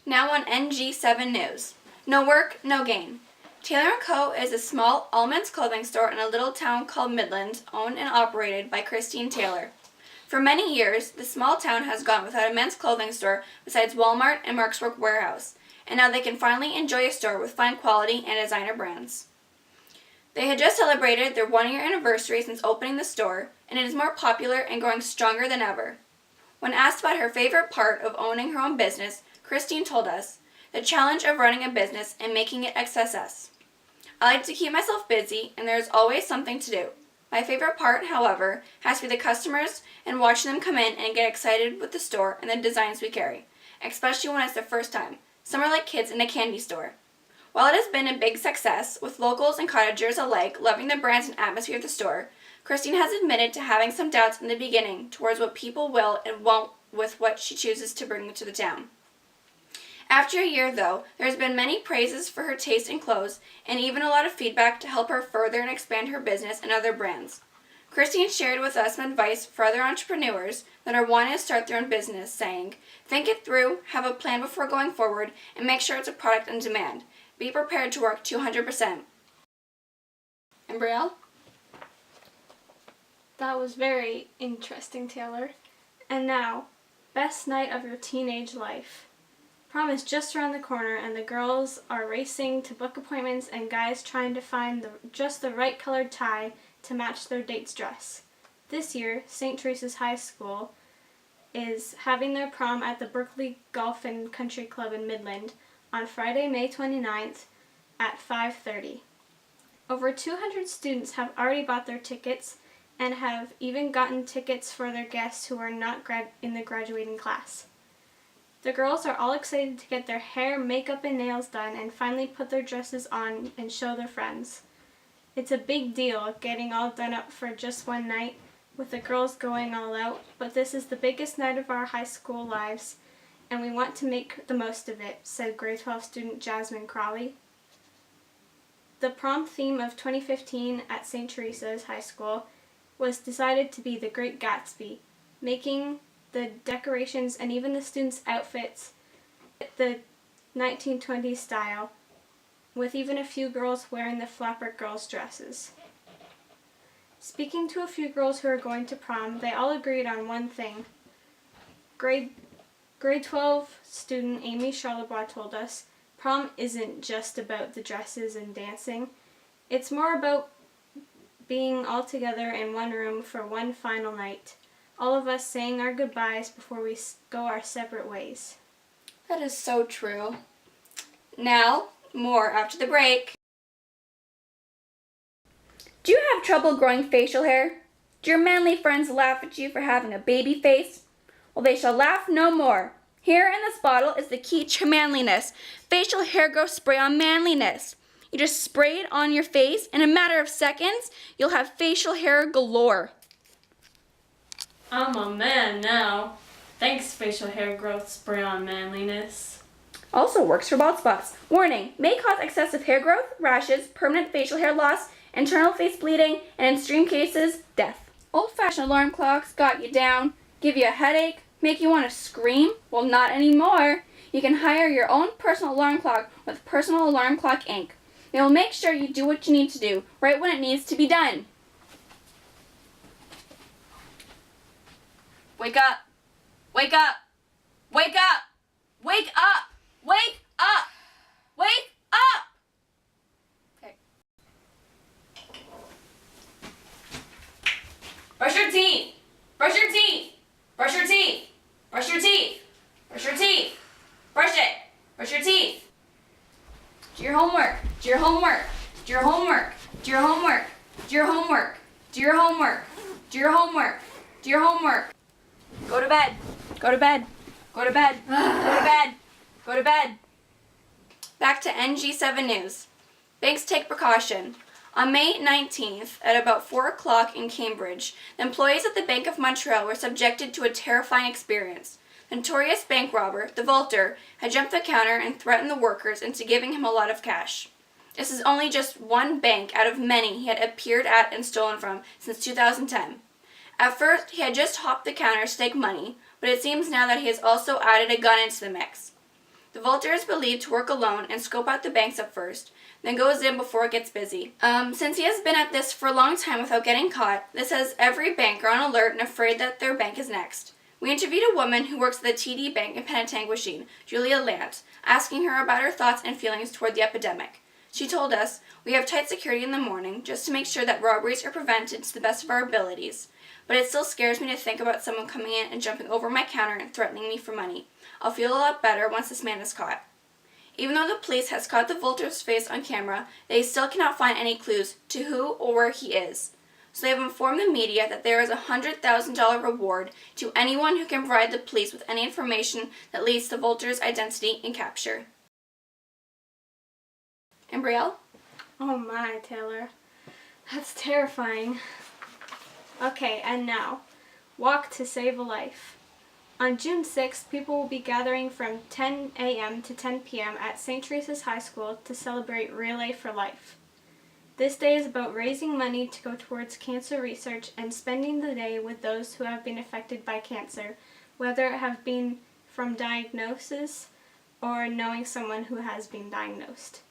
Now on NG7 News. No work, no gain. Taylor & Co. is a small all-men's clothing store in a little town called Midland, owned and operated by Christine Taylor. For many years, the small town has gone without a men's clothing store besides Walmart and Mark's Work Warehouse, and now they can finally enjoy a store with fine quality and designer brands. They had just celebrated their 1-year anniversary since opening the store, and it is more popular and growing stronger than ever. When asked about her favorite part of owning her own business, Christine told us, "The challenge of running a business and making it a success. I like to keep myself busy, and there is always something to do. My favorite part, however, has to be the customers and watching them come in and get excited with the store and the designs we carry, especially when it's their first time. Some are like kids in a candy store." While it has been a big success, with locals and cottagers alike loving the brands and atmosphere of the store, Christine has admitted to having some doubts in the beginning towards what people will and won't with what she chooses to bring to the town. After a year, though, there has been many praises for her taste in clothes and even a lot of feedback to help her further and expand her business and other brands. Christine shared with us some advice for other entrepreneurs that are wanting to start their own business, saying, "Think it through, have a plan before going forward, and make sure it's a product on demand. Be prepared to work 200%. Ambreial? That was very interesting, Taylor. And now, best night of your teenage life. Prom is just around the corner, and the girls are racing to book appointments and guys trying to find just the right colored tie to match their date's dress. This year, St. Teresa's High School is having their prom at the Berkeley Golf and Country Club in Midland on Friday, May 29th at 5:30. Over 200 students have already bought their tickets and have even gotten tickets for their guests who are not in the graduating class. The girls are all excited to get their hair, makeup, and nails done and finally put their dresses on and show their friends. It's a big deal getting all done up for just one night, with the girls going all out, but this is the biggest night of our high school lives, and we want to make the most of it, said grade 12 student Jasmine Crawley. The prom theme of 2015 at St. Teresa's High School was decided to be The Great Gatsby, making the decorations and even the students' outfits the 1920s style, with even a few girls wearing the flapper girls' dresses. Speaking to a few girls who are going to prom, they all agreed on one thing. Grade 12 student Amy Charlebois told us, "Prom isn't just about the dresses and dancing. It's more about being all together in one room for one final night. All of us saying our goodbyes before we go our separate ways." That is so true. Now, more after the break. Do you have trouble growing facial hair? Do your manly friends laugh at you for having a baby face? Well, they shall laugh no more. Here in this bottle is the key to manliness. Facial hair growth spray on manliness. You just spray it on your face, and in a matter of seconds, you'll have facial hair galore. I'm a man now. Thanks, facial hair growth spray on manliness. Also works for bald spots. Warning, may cause excessive hair growth, rashes, permanent facial hair loss, internal face bleeding, and in extreme cases, death. Old-fashioned alarm clocks got you down, give you a headache, make you want to scream? Well, not anymore. You can hire your own personal alarm clock with Personal Alarm Clock Inc. They will make sure you do what you need to do, right when it needs to be done. Wake up! Wake up! Wake up! Wake up! Wake up! Wake up! Okay. Brush your teeth! Brush your teeth! Brush your teeth! Brush your teeth! Brush your teeth! Brush it! Brush your teeth! Do your homework! Do your homework! Do your homework! Do your homework! Do your homework! Do your homework! Do your homework! Do your homework! Go to bed! Go to bed! Go to bed! Go to bed! Go to bed! Back to NG7 News. Banks take precaution. On May 19th, at about 4 o'clock in Cambridge, the employees at the Bank of Montreal were subjected to a terrifying experience. The notorious bank robber, the vaulter, had jumped the counter and threatened the workers into giving him a lot of cash. This is only just one bank out of many he had appeared at and stolen from since 2010. At first, he had just hopped the counter to take money, but it seems now that he has also added a gun into the mix. The vaulter is believed to work alone and scope out the banks at first, then goes in before it gets busy. Since he has been at this for a long time without getting caught, this has every banker on alert and afraid that their bank is next. We interviewed a woman who works at the TD Bank in Penetanguishene, Julia Lant, asking her about her thoughts and feelings toward the epidemic. She told us, "We have tight security in the morning just to make sure that robberies are prevented to the best of our abilities. But it still scares me to think about someone coming in and jumping over my counter and threatening me for money. I'll feel a lot better once this man is caught." Even though the police has caught the vaulter's face on camera, they still cannot find any clues to who or where he is. So they have informed the media that there is a $100,000 reward to anyone who can provide the police with any information that leads to the vaulter's identity and capture. Ambreial? Oh my, Taylor. That's terrifying. Okay, and now, Walk to Save a Life. On June 6th, people will be gathering from 10 a.m. to 10 p.m. at St. Teresa's High School to celebrate Relay for Life. This day is about raising money to go towards cancer research and spending the day with those who have been affected by cancer, whether it have been from diagnosis or knowing someone who has been diagnosed.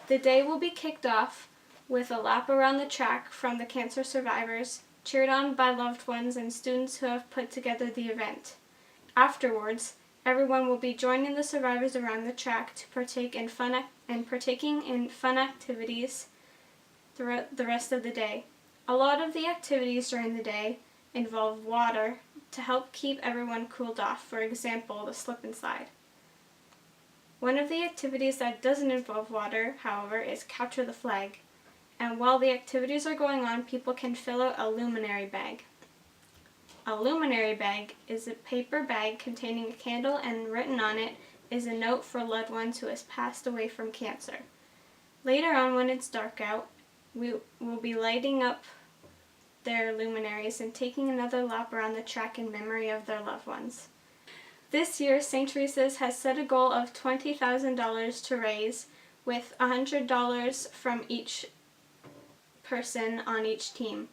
The day will be kicked off with a lap around the track from the cancer survivors, cheered on by loved ones and students who have put together the event. Afterwards, everyone will be joining the survivors around the track to partake in partaking in fun activities throughout the rest of the day. A lot of the activities during the day involve water to help keep everyone cooled off, for example, the slip and slide. One of the activities that doesn't involve water, however, is Capture the Flag. And while the activities are going on, people can fill out a luminary bag. A luminary bag is a paper bag containing a candle, and written on it is a note for loved ones who has passed away from cancer. Later on, when it's dark out, we will be lighting up their luminaries and taking another lap around the track in memory of their loved ones. This year, St. Teresa's has set a goal of $20,000 to raise, with $100 from each person on each team,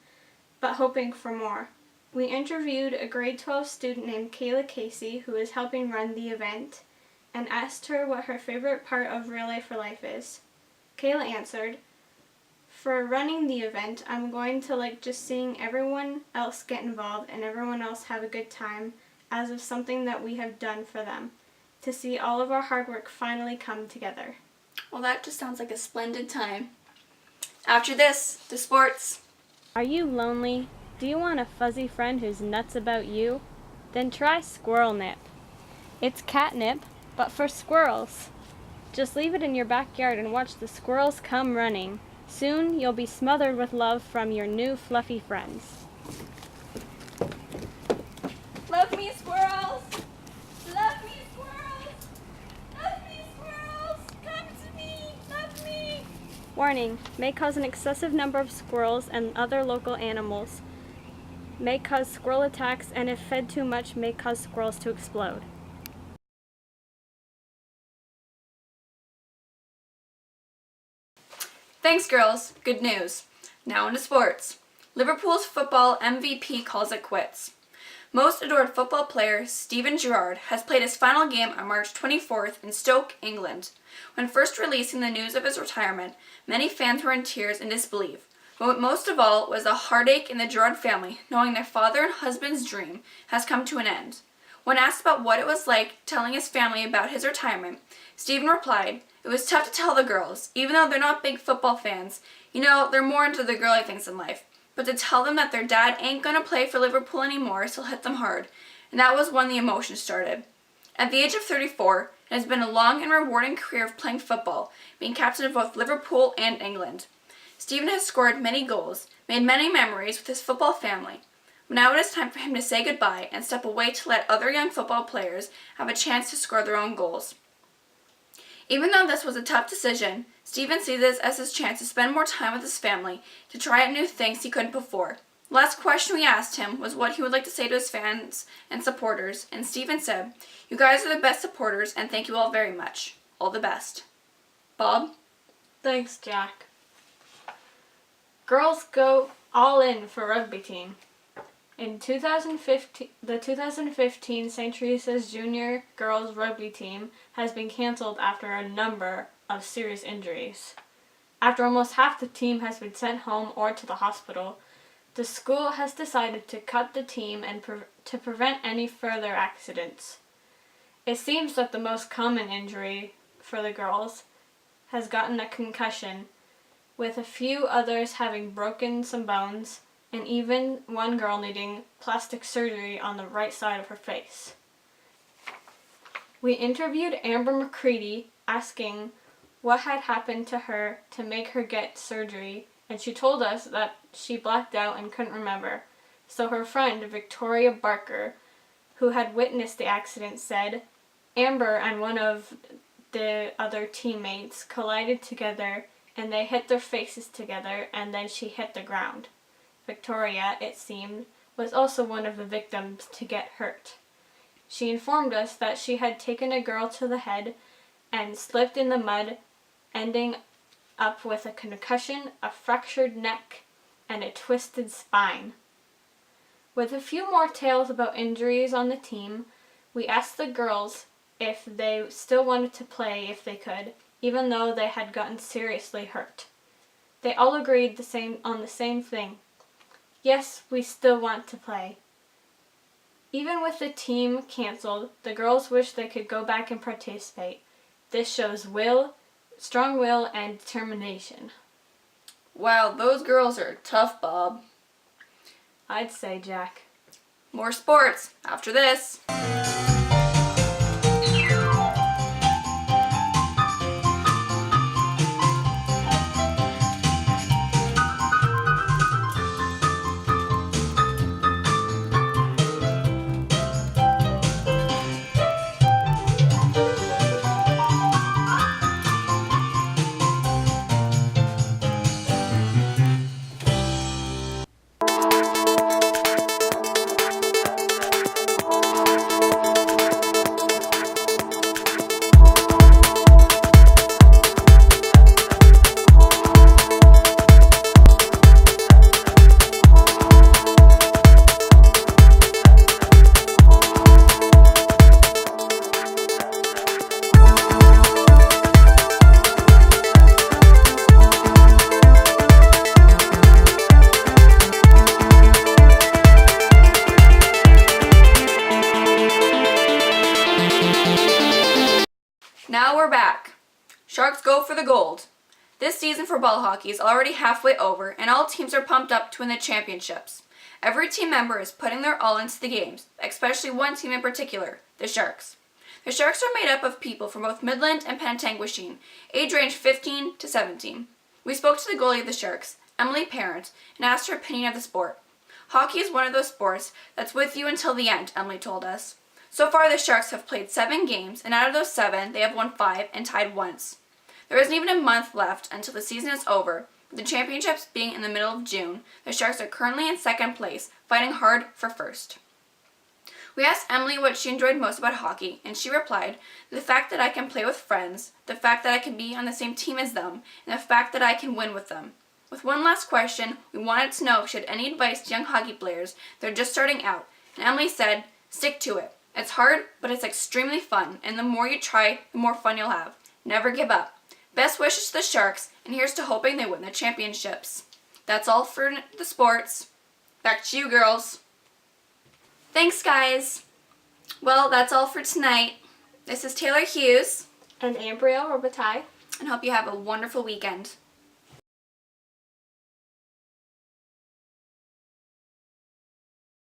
but hoping for more. We interviewed a grade 12 student named Kayla Casey, who is helping run the event, and asked her what her favorite part of Relay for Life is. Kayla answered, "For running the event, I'm going to like just seeing everyone else get involved and everyone else have a good time, as of something that we have done for them, to see all of our hard work finally come together." Well, that just sounds like a splendid time. After this, the sports. Are you lonely? Do you want a fuzzy friend who's nuts about you? Then try Squirrel Nip. It's catnip, but for squirrels. Just leave it in your backyard and watch the squirrels come running. Soon you'll be smothered with love from your new fluffy friends. Love me, squirrels! Love me, squirrels! Love me, squirrels! Come to me! Love me! Warning, may cause an excessive number of squirrels and other local animals. May cause squirrel attacks, and if fed too much, may cause squirrels to explode. Thanks, girls. Good news. Now into sports. Liverpool's football MVP calls it quits. Most adored football player Steven Gerrard has played his final game on March 24th in Stoke, England. When first releasing the news of his retirement, many fans were in tears and disbelief. But most of all was the heartache in the Gerrard family, knowing their father and husband's dream has come to an end. When asked about what it was like telling his family about his retirement, Steven replied, "It was tough to tell the girls, even though they're not big football fans. You know, they're more into the girly things in life. But to tell them that their dad ain't gonna play for Liverpool anymore still hit them hard, and that was when the emotion started." At the age of 34, it has been a long and rewarding career of playing football, being captain of both Liverpool and England. Steven has scored many goals, made many memories with his football family. But now it is time for him to say goodbye and step away to let other young football players have a chance to score their own goals. Even though this was a tough decision, Steven sees this as his chance to spend more time with his family, to try out new things he couldn't before. The last question we asked him was what he would like to say to his fans and supporters, and Steven said, "You guys are the best supporters, and thank you all very much. All the best." Bob? Thanks, Jack. Girls go all in for rugby team. In 2015, the 2015 St. Teresa's Junior Girls Rugby team has been cancelled after a number of serious injuries. After almost half the team has been sent home or to the hospital, the school has decided to cut the team and to prevent any further accidents. It seems that the most common injury for the girls has gotten a concussion, with a few others having broken some bones, and even one girl needing plastic surgery on the right side of her face. We interviewed Amber McCready asking what had happened to her to make her get surgery, and she told us that she blacked out and couldn't remember. So her friend, Victoria Barker, who had witnessed the accident, said Amber and one of the other teammates collided together and they hit their faces together, and then she hit the ground. Victoria, it seemed, was also one of the victims to get hurt. She informed us that she had taken a girl to the head and slipped in the mud, ending up with a concussion, a fractured neck, and a twisted spine. With a few more tales about injuries on the team, we asked the girls if they still wanted to play if they could, even though they had gotten seriously hurt. They all agreed on the same thing. Yes, we still want to play. Even with the team cancelled, the girls wish they could go back and participate. This shows strong will and determination. Wow, those girls are tough, Bob. I'd say, Jack. More sports after this. Now we're back. Sharks go for the gold. This season for ball hockey is already halfway over, and all teams are pumped up to win the championships. Every team member is putting their all into the games, especially one team in particular, the Sharks. The Sharks are made up of people from both Midland and Penetanguishene, age range 15 to 17. We spoke to the goalie of the Sharks, Emily Parent, and asked her opinion of the sport. Hockey is one of those sports that's with you until the end, Emily told us. So far, the Sharks have played 7 games, and out of those 7, they have won 5 and tied once. There isn't even a month left until the season is over. With the championships being in the middle of June, the Sharks are currently in second place, fighting hard for first. We asked Emily what she enjoyed most about hockey, and she replied, the fact that I can play with friends, the fact that I can be on the same team as them, and the fact that I can win with them. With one last question, we wanted to know if she had any advice to young hockey players that are just starting out, and Emily said, stick to it. It's hard, but it's extremely fun, and the more you try, the more fun you'll have. Never give up. Best wishes to the Sharks, and here's to hoping they win the championships. That's all for the sports. Back to you, girls. Thanks, guys. Well, that's all for tonight. This is Taylor Hughes. And Ambreial and I. And hope you have a wonderful weekend.